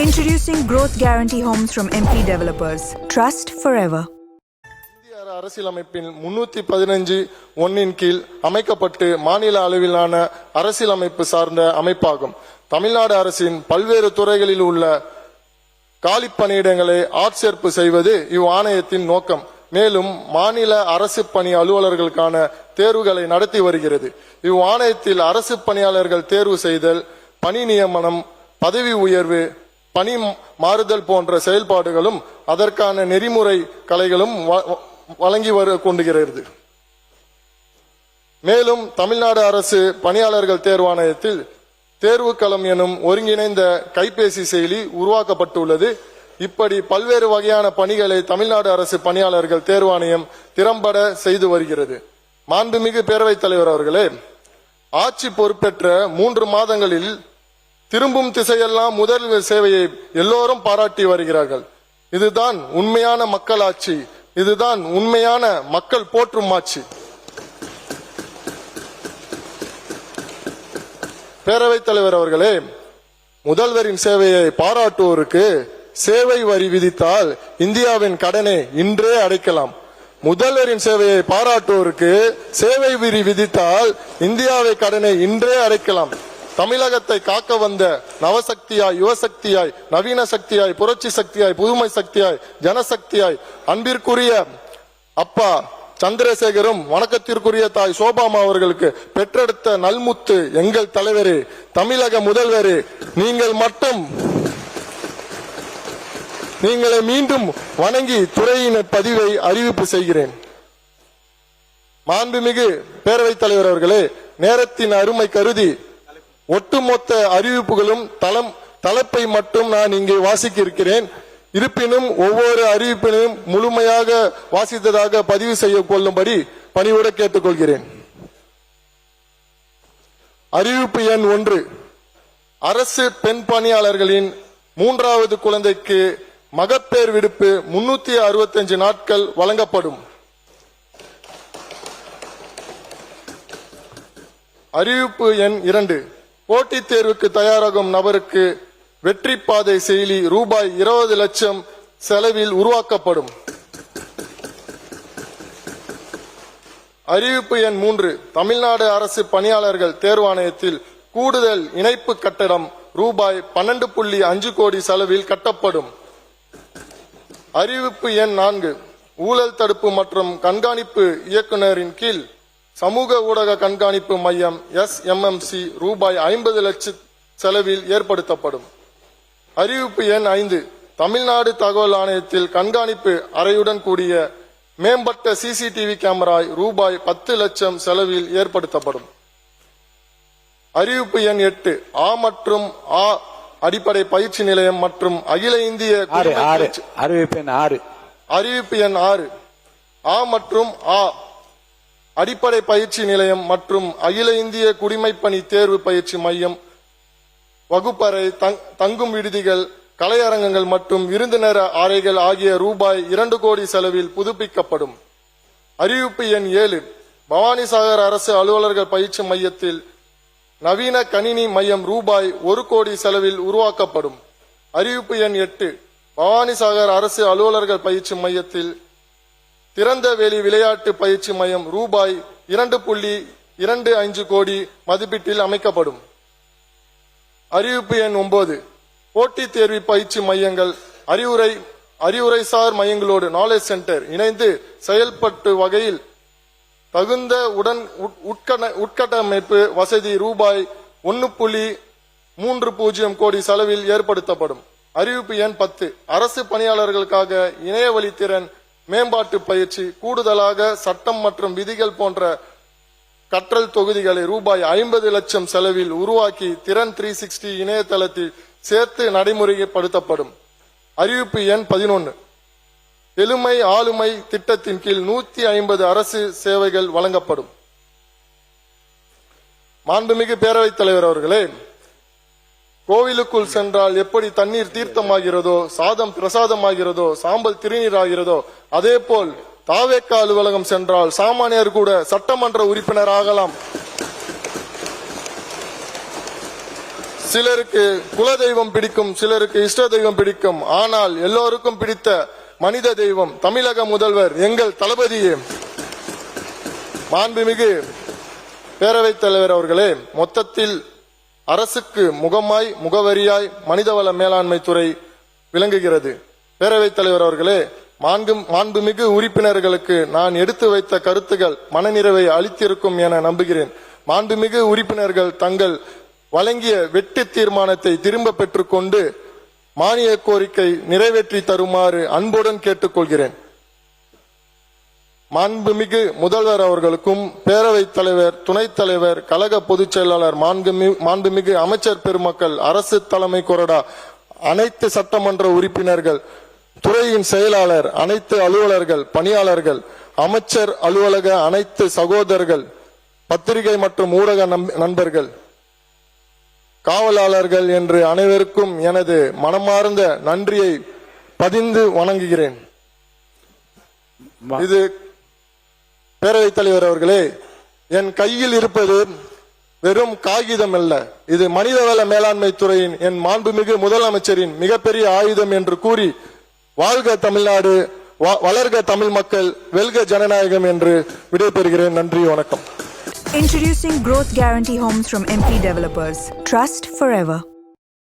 Introducing Growth Guarantee Homes from MP Developers. Trust forever. இந்திய அரசியலமைப்பின் 315(1) கீழ் அமைக்கப்பட்டு மாநில அளவிலான அரசியலமைப்பு சார்ந்த அமைப்பாகும். தமிழ்நாடு அரசின் பல்வேறு துறைகளில் உள்ள காலி பணியிடங்களை ஆட்சேர்ப்பு செய்வது இவ்வாணையத்தின் நோக்கம். மேலும் மாநில அரசு பணி அலுவலர்களுக்கான தேர்வுகளை நடத்தி வருகிறது. இவ்வாணையத்தில் அரசு பணியாளர்கள் தேர்வு செய்தல், பணி நியமனம், பதவி உயர்வு, பணி மாறுதல் போன்ற செயல்பாடுகளும் அதற்கான நெறிமுறை கலைகளும் வழங்கி கொண்டிருக்கிறது. மேலும் தமிழ்நாடு அரசு பணியாளர்கள் தேர்வாணையத்தில் தேர்வுக்களம் எனும் ஒருங்கிணைந்த கைபேசி செயலி உருவாக்கப்பட்டுள்ளது. இப்படி பல்வேறு வகையான பணிகளை தமிழ்நாடு அரசு பணியாளர்கள் தேர்வாணையம் திறம்பட செய்து வருகிறது. மாண்புமிகு பேரவைத் தலைவர் அவர்களே, ஆட்சி பொறுப்பேற்ற 3 மாதங்களில் திரும்பும் திசையெல்லாம் முதல்வர் சேவையை எல்லோரும் பாராட்டி வருகிறார்கள். இதுதான் உண்மையான மக்கள் ஆட்சி, இதுதான் உண்மையான மக்கள் போற்றும் ஆட்சி. பேரவைத் தலைவர் அவர்களே, முதல்வரின் சேவையை பாராட்டுவோருக்கு சேவை வரி விதித்தால் இந்தியாவின் கடனை இன்றே அடைக்கலாம். முதல்வரின் சேவையை பாராட்டுவோருக்கு சேவை வரி விதித்தால் இந்தியாவை கடனை இன்றே அடைக்கலாம். தமிழகத்தை காக்க வந்த நவசக்தியாய், யுவசக்தியாய், நவீன சக்தியாய், புரட்சி சக்தியாய், புதுமை சக்தியாய், ஜனசக்தியாய் அன்பிற்குரிய அப்பா சந்திரசேகரும் வணக்கத்திற்குரிய தாய் சோபாமா அவர்களுக்கு பெற்றெடுத்த நல்முத்து எங்கள் தலைவரே, தமிழக முதல்வரே, நீங்களை மீண்டும் வணங்கி துறையின் பதிவை அறிவிப்பு செய்கிறேன். மாண்புமிகு பேரவைத் தலைவர் அவர்களே, நேரத்தின் அருமை கருதி ஒட்டுமொத்த அறிவிப்புகளும் தலைப்பை மட்டும் நான் இங்கே வாசிக்க இருக்கிறேன். இருப்பினும் ஒவ்வொரு அறிவிப்பினையும் முழுமையாக வாசித்ததாக பதிவு செய்ய கொள்ளும்படி பணிவோடு கேட்டுக்கொள்கிறேன். அறிவிப்பு எண் 1, அரசு பெண் பணியாளர்களின் 3வது குழந்தைக்கு மகப்பேறு விடுப்பு 365 நாட்கள் வழங்கப்படும். அறிவிப்பு எண் 2, போட்டித் தேர்வுக்கு தயாராகும் நபருக்கு வெற்றி பாதை செயலி ரூபாய் 20 லட்சம் செலவில் உருவாக்கப்படும். அறிவிப்பு எண் 3, தமிழ்நாடு அரசு பணியாளர்கள் தேர்வாணையத்தில் கூடுதல் இணைப்பு கட்டடம் ரூபாய் 12.5 கோடி செலவில் கட்டப்படும். அறிவிப்பு எண் 4, ஊழல் தடுப்பு மற்றும் கண்காணிப்பு இயக்குநரின் கீழ் சமூக ஊடக கண்காணிப்பு மையம் SMMC ரூபாய் 50 லட்சம் செலவில் ஏற்படுத்தப்படும். அறிவிப்பு எண் 5, தமிழ்நாடு தகவல் ஆணையத்தில் கண்காணிப்பு அறையுடன் கூடிய மேம்பட்ட CCTV கேமரா ரூபாய் 10 லட்சம் செலவில் ஏற்படுத்தப்படும். அறிவிப்பு எண் 8, ஆ மற்றும் ஆ அடிப்படை பயிற்சி நிலையம் மற்றும் அகில இந்திய அறிவிப்பு எண் 6, ஆ மற்றும் ஆ அடிப்படை பயிற்சி நிலையம் மற்றும் அகில இந்திய குடிமைப்பணி தேர்வு பயிற்சி மையம், வகுப்பறை, தங்கும் விடுதிகள், கலையரங்கங்கள் மற்றும் விருந்தினர் அறைகள் ஆகிய ரூபாய் 2 கோடி செலவில் புதுப்பிக்கப்படும். அறிவிப்பு எண் 7, பவானிசாகர் அரசு அலுவலர்கள் பயிற்சி மையத்தில் நவீன கணினி மையம் ரூபாய் 1 கோடி செலவில் உருவாக்கப்படும். அறிவிப்பு எண் 8, பவானிசாகர் அரசு அலுவலர்கள் பயிற்சி மையத்தில் திறந்த வெளி விளையாட்டு பயிற்சி மையம் ரூபாய் 2.25 கோடி மதிப்பீட்டில் அமைக்கப்படும். அறிவிப்பு எண் 9, போட்டித் தேர்வு பயிற்சி மையங்கள் அறிவுரைசார் மையங்களோடு நாலேஜ் சென்டர் இணைந்து செயல்பட்டு வகையில் தகுந்த உட்கட்டமைப்பு வசதி ரூபாய் 1.30 கோடி செலவில் ஏற்படுத்தப்படும். அறிவிப்பு எண் 10, அரசு பணியாளர்களுக்காக இணையவழி திறன் மேம்பாட்டு பயிற்சி, கூடுதலாக சட்டம் மற்றும் விதிகள் போன்ற கற்றல் தொகுதிகளை ரூபாய் 50 லட்சம் செலவில் உருவாக்கி திறன் 360 இணையதளத்தில் சேர்த்து நடைமுறைப்படுத்தப்படும். அறிவிப்பு எண் 11, எளிமை ஆளுமை திட்டத்தின் கீழ் 150 அரசு சேவைகள் வழங்கப்படும். மாண்புமிகு பேரவைத் தலைவர் அவர்களே, கோவிலுக்குள் சென்றால் எப்படி தண்ணீர் தீர்த்தமாகிறதோ, சாதம் பிரசாதமாகிறதோ, சாம்பல் திருநீர் ஆகிறதோ, அதே போல் தாவேக்கா அலுவலகம் சென்றால் சாமானியர் கூட சட்டமன்ற உறுப்பினர் ஆகலாம். சிலருக்கு குலதெய்வம் பிடிக்கும், சிலருக்கு இஷ்ட தெய்வம் பிடிக்கும். ஆனால் எல்லோருக்கும் பிடித்த மனித தெய்வம் தமிழக முதல்வர் எங்கள் தளபதியே. மாண்புமிகு பேரவைத் தலைவர் அவர்களே, மொத்தத்தில் அரசுக்கு முகமாய் முகவரியாய் மனிதவள மேலாண்மை துறை விளங்குகிறது. பேரவைத் தலைவர் அவர்களே, மாண்புமிகு உறுப்பினர்களுக்கு நான் எடுத்து வைத்த கருத்துகள் மனநிறைவை அளித்திருக்கும் என நம்புகிறேன். மாண்புமிகு உறுப்பினர்கள் தங்கள் வழங்கிய வெட்டு தீர்மானத்தை திரும்ப பெற்றுக்கொண்டு மானிய கோரிக்கை நிறைவேற்றி தருமாறு அன்புடன் கேட்டுக்கொள்கிறேன். மாண்புமிகு முதல்வர் அவர்களுக்கும் பேரவைத் தலைவர், துணைத் தலைவர், கழக பொதுச் செயலாளர், மாண்புமிகு அமைச்சர் பெருமக்கள், அரசு தலைமை கொறடா, அனைத்து சட்டமன்ற உறுப்பினர்கள், துறையின் செயலாளர், அனைத்து அலுவலர்கள், பணியாளர்கள், அமைச்சர் அலுவலக அனைத்து சகோதரர்கள், பத்திரிகை மற்றும் ஊடக நண்பர்கள், காவலாளர்கள் என்று அனைவருக்கும் எனது மனமார்ந்த நன்றியை பதிந்து வணங்குகிறேன். இது பேரவைத் தலைவர் அவர்களே, என் கையில் இருப்பது வெறும் காகிதம் அல்ல, இது மனிதவள மேலாண்மை துறையின் என் மாண்புமிகு முதலமைச்சரின் மிகப்பெரிய ஆயுதம் என்று கூறி, வாழ்க தமிழ்நாடு, வளர்க தமிழ் மக்கள், வெல்க ஜனநாயகம் என்று விடைபெறுகிறேன். நன்றி, வணக்கம். Introducing Growth Guarantee Homes from MP Developers. Trust forever.